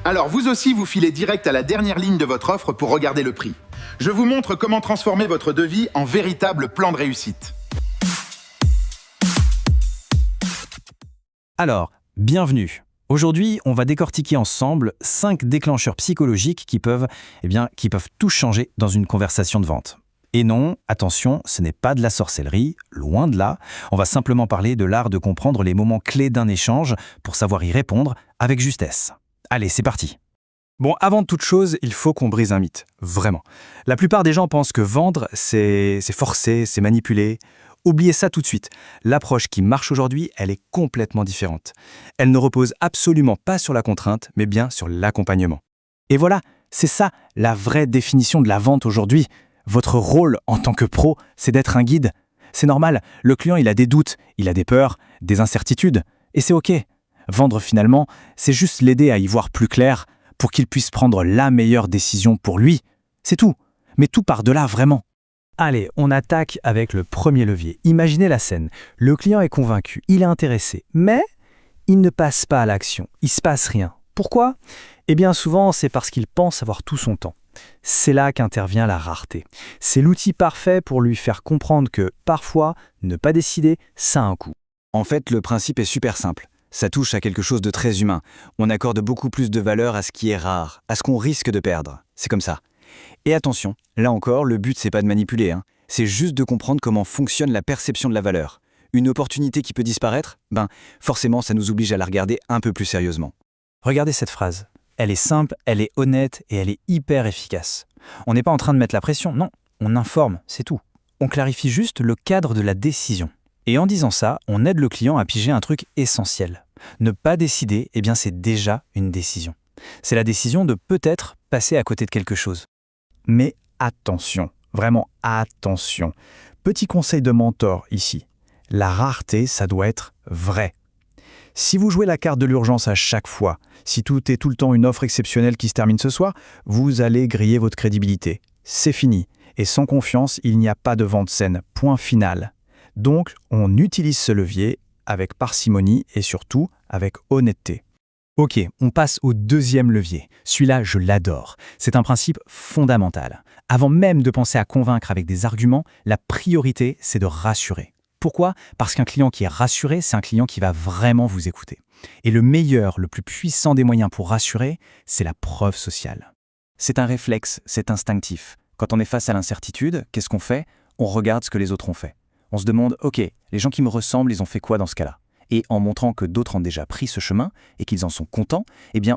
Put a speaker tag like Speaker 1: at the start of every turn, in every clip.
Speaker 1: Alors vous aussi, vous filez direct à la dernière ligne de votre offre pour regarder le prix. Je vous montre comment transformer votre devis en véritable plan de réussite.
Speaker 2: Alors, bienvenue. Aujourd'hui, on va décortiquer ensemble 5 déclencheurs psychologiques qui peuvent tout changer dans une conversation de vente. Et non, attention, ce n'est pas de la sorcellerie, loin de là. On va simplement parler de l'art de comprendre les moments clés d'un échange pour savoir y répondre avec justesse. Allez, c'est parti.
Speaker 3: Bon, avant toute chose, il faut qu'on brise un mythe. Vraiment. La plupart des gens pensent que vendre, c'est forcer, c'est manipuler. Oubliez ça tout de suite. L'approche qui marche aujourd'hui, elle est complètement différente. Elle ne repose absolument pas sur la contrainte, mais bien sur l'accompagnement. Et voilà, c'est ça la vraie définition de la vente aujourd'hui. Votre rôle en tant que pro, c'est d'être un guide. C'est normal, le client il a des doutes, il a des peurs, des incertitudes, et c'est OK. Vendre finalement, c'est juste l'aider à y voir plus clair pour qu'il puisse prendre la meilleure décision pour lui. C'est tout, mais tout part de là vraiment.
Speaker 2: Allez, on attaque avec le premier levier. Imaginez la scène. Le client est convaincu, il est intéressé, mais il ne passe pas à l'action. Il ne se passe rien. Pourquoi ? Eh bien souvent, c'est parce qu'il pense avoir tout son temps. C'est là qu'intervient la rareté. C'est l'outil parfait pour lui faire comprendre que, parfois, ne pas décider, ça a un coût.
Speaker 3: En fait, le principe est super simple. Ça touche à quelque chose de très humain. On accorde beaucoup plus de valeur à ce qui est rare, à ce qu'on risque de perdre. C'est comme ça. Et attention, là encore, le but c'est pas de manipuler, c'est juste de comprendre comment fonctionne la perception de la valeur. Une opportunité qui peut disparaître, forcément ça nous oblige à la regarder un peu plus sérieusement.
Speaker 2: Regardez cette phrase. Elle est simple, elle est honnête et elle est hyper efficace. On n'est pas en train de mettre la pression, non, on informe, c'est tout. On clarifie juste le cadre de la décision. Et en disant ça, on aide le client à piger un truc essentiel. Ne pas décider, c'est déjà une décision. C'est la décision de peut-être passer à côté de quelque chose.
Speaker 4: Mais attention, vraiment attention. Petit conseil de mentor ici. La rareté, ça doit être vrai. Si vous jouez la carte de l'urgence à chaque fois, si tout est tout le temps une offre exceptionnelle qui se termine ce soir, vous allez griller votre crédibilité. C'est fini. Et sans confiance, il n'y a pas de vente saine. Point final. Donc, on utilise ce levier avec parcimonie et surtout avec honnêteté.
Speaker 2: Ok, on passe au deuxième levier. Celui-là, je l'adore. C'est un principe fondamental. Avant même de penser à convaincre avec des arguments, la priorité, c'est de rassurer. Pourquoi ? Parce qu'un client qui est rassuré, c'est un client qui va vraiment vous écouter. Et le meilleur, le plus puissant des moyens pour rassurer, c'est la preuve sociale. C'est un réflexe, c'est instinctif. Quand on est face à l'incertitude, qu'est-ce qu'on fait ? On regarde ce que les autres ont fait. On se demande, ok, les gens qui me ressemblent, ils ont fait quoi dans ce cas-là ? Et en montrant que d'autres ont déjà pris ce chemin et qu'ils en sont contents,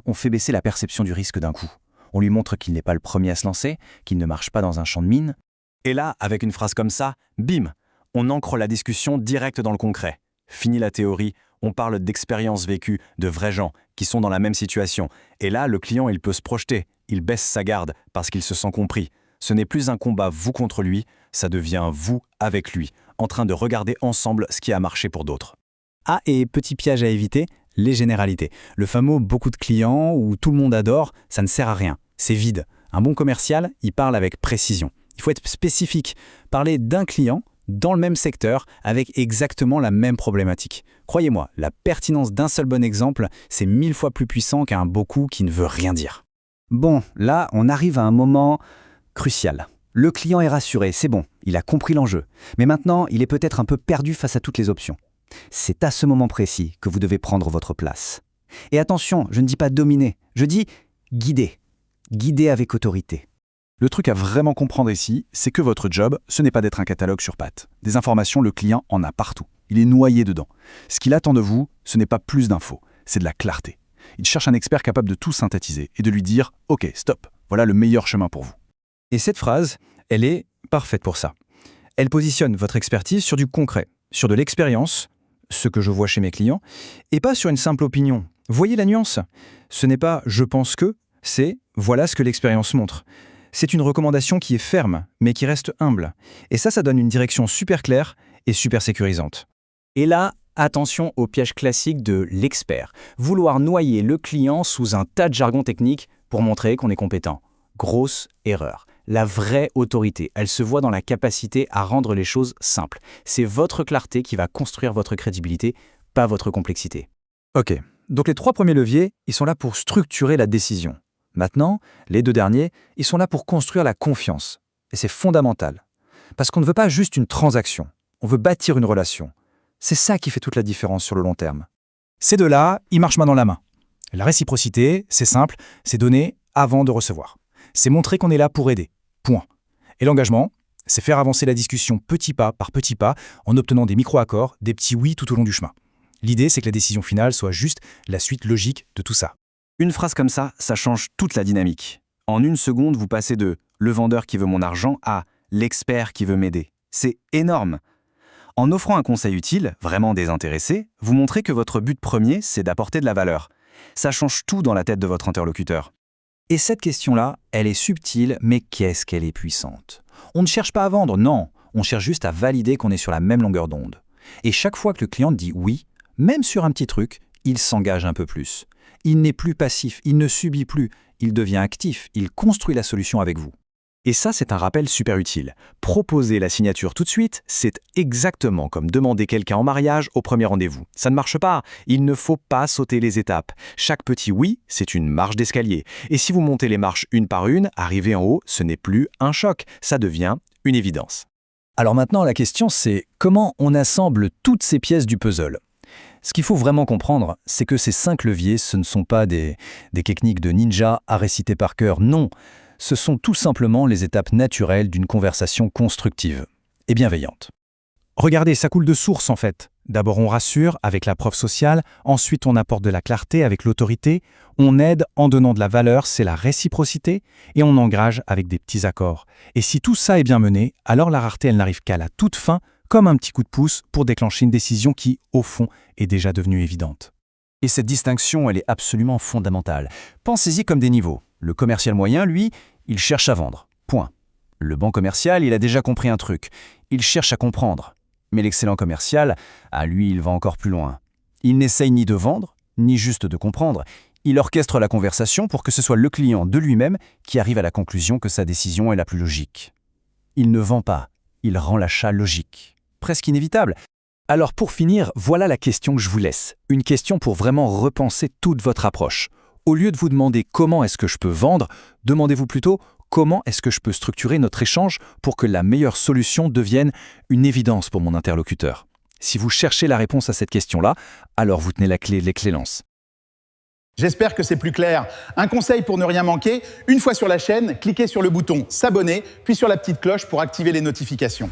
Speaker 2: on fait baisser la perception du risque d'un coup. On lui montre qu'il n'est pas le premier à se lancer, qu'il ne marche pas dans un champ de mine.
Speaker 3: Et là, avec une phrase comme ça, bim, on ancre la discussion direct dans le concret. Fini la théorie, on parle d'expériences vécues, de vrais gens qui sont dans la même situation. Et là, le client, il peut se projeter, il baisse sa garde parce qu'il se sent compris. Ce n'est plus un combat vous contre lui, ça devient vous avec lui, en train de regarder ensemble ce qui a marché pour d'autres.
Speaker 2: Ah, et petit piège à éviter, les généralités. Le fameux « beaucoup de clients » ou « tout le monde adore », ça ne sert à rien, c'est vide. Un bon commercial, il parle avec précision. Il faut être spécifique, parler d'un client dans le même secteur avec exactement la même problématique. Croyez-moi, la pertinence d'un seul bon exemple, c'est 1000 fois plus puissant qu'un beaucoup qui ne veut rien dire.
Speaker 5: Bon, là, on arrive à un moment crucial. Le client est rassuré, c'est bon, il a compris l'enjeu. Mais maintenant, il est peut-être un peu perdu face à toutes les options. C'est à ce moment précis que vous devez prendre votre place. Et attention, je ne dis pas dominer, je dis guider. Guider avec autorité.
Speaker 4: Le truc à vraiment comprendre ici, c'est que votre job, ce n'est pas d'être un catalogue sur pattes. Des informations, le client en a partout. Il est noyé dedans. Ce qu'il attend de vous, ce n'est pas plus d'infos, c'est de la clarté. Il cherche un expert capable de tout synthétiser et de lui dire « Ok, stop, voilà le meilleur chemin pour vous ».
Speaker 2: Et cette phrase, elle est parfaite pour ça. Elle positionne votre expertise sur du concret, sur de l'expérience, ce que je vois chez mes clients, et pas sur une simple opinion. Voyez la nuance ? Ce n'est pas « je pense que », c'est « voilà ce que l'expérience montre ». C'est une recommandation qui est ferme, mais qui reste humble. Et ça donne une direction super claire et super sécurisante. Et là, attention au piège classique de l'expert. Vouloir noyer le client sous un tas de jargon technique pour montrer qu'on est compétent. Grosse erreur. La vraie autorité, elle se voit dans la capacité à rendre les choses simples. C'est votre clarté qui va construire votre crédibilité, pas votre complexité.
Speaker 4: Ok,
Speaker 2: Donc les 3 premiers leviers, ils sont là pour structurer la décision. Maintenant, les 2 derniers, ils sont là pour construire la confiance. Et c'est fondamental. Parce qu'on ne veut pas juste une transaction, on veut bâtir une relation. C'est ça qui fait toute la différence sur le long terme. Ces 2-là, ils marchent main dans la main. La réciprocité, c'est simple, c'est donner avant de recevoir. C'est montrer qu'on est là pour aider. Point. Et l'engagement, c'est faire avancer la discussion petit pas par petit pas en obtenant des micro-accords, des petits oui tout au long du chemin. L'idée, c'est que la décision finale soit juste la suite logique de tout ça.
Speaker 3: Une phrase comme ça change toute la dynamique. En 1 seconde, vous passez de « le vendeur qui veut mon argent » à « l'expert qui veut m'aider ». C'est énorme. En offrant un conseil utile, vraiment désintéressé, vous montrez que votre but premier, c'est d'apporter de la valeur. Ça change tout dans la tête de votre interlocuteur.
Speaker 2: Et cette question-là, elle est subtile, mais qu'est-ce qu'elle est puissante. On ne cherche pas à vendre, non. On cherche juste à valider qu'on est sur la même longueur d'onde. Et chaque fois que le client dit oui, même sur un petit truc, il s'engage un peu plus. Il n'est plus passif, il ne subit plus, il devient actif, il construit la solution avec vous.
Speaker 3: Et ça, c'est un rappel super utile. Proposer la signature tout de suite, c'est exactement comme demander quelqu'un en mariage au premier rendez-vous. Ça ne marche pas. Il ne faut pas sauter les étapes. Chaque petit oui, c'est une marche d'escalier. Et si vous montez les marches une par une, arriver en haut, ce n'est plus un choc. Ça devient une évidence.
Speaker 2: Alors maintenant, la question, c'est comment on assemble toutes ces pièces du puzzle ? Ce qu'il faut vraiment comprendre, c'est que ces 5 leviers, ce ne sont pas des techniques de ninja à réciter par cœur, non. Ce sont tout simplement les étapes naturelles d'une conversation constructive et bienveillante. Regardez, ça coule de source en fait. D'abord on rassure avec la preuve sociale, ensuite on apporte de la clarté avec l'autorité, on aide en donnant de la valeur, c'est la réciprocité, et on engage avec des petits accords. Et si tout ça est bien mené, alors la rareté elle n'arrive qu'à la toute fin, comme un petit coup de pouce pour déclencher une décision qui, au fond, est déjà devenue évidente. Et cette distinction, elle est absolument fondamentale. Pensez-y comme des niveaux. Le commercial moyen, lui, il cherche à vendre. Point. Le bon commercial, il a déjà compris un truc. Il cherche à comprendre. Mais l'excellent commercial, lui, il va encore plus loin. Il n'essaye ni de vendre, ni juste de comprendre. Il orchestre la conversation pour que ce soit le client de lui-même qui arrive à la conclusion que sa décision est la plus logique. Il ne vend pas, il rend l'achat logique. Presque inévitable. Alors pour finir, voilà la question que je vous laisse. Une question pour vraiment repenser toute votre approche. Au lieu de vous demander comment est-ce que je peux vendre, demandez-vous plutôt comment est-ce que je peux structurer notre échange pour que la meilleure solution devienne une évidence pour mon interlocuteur. Si vous cherchez la réponse à cette question-là, alors vous tenez la clé de l'excellence.
Speaker 1: J'espère que c'est plus clair. Un conseil pour ne rien manquer, une fois sur la chaîne, cliquez sur le bouton s'abonner, puis sur la petite cloche pour activer les notifications.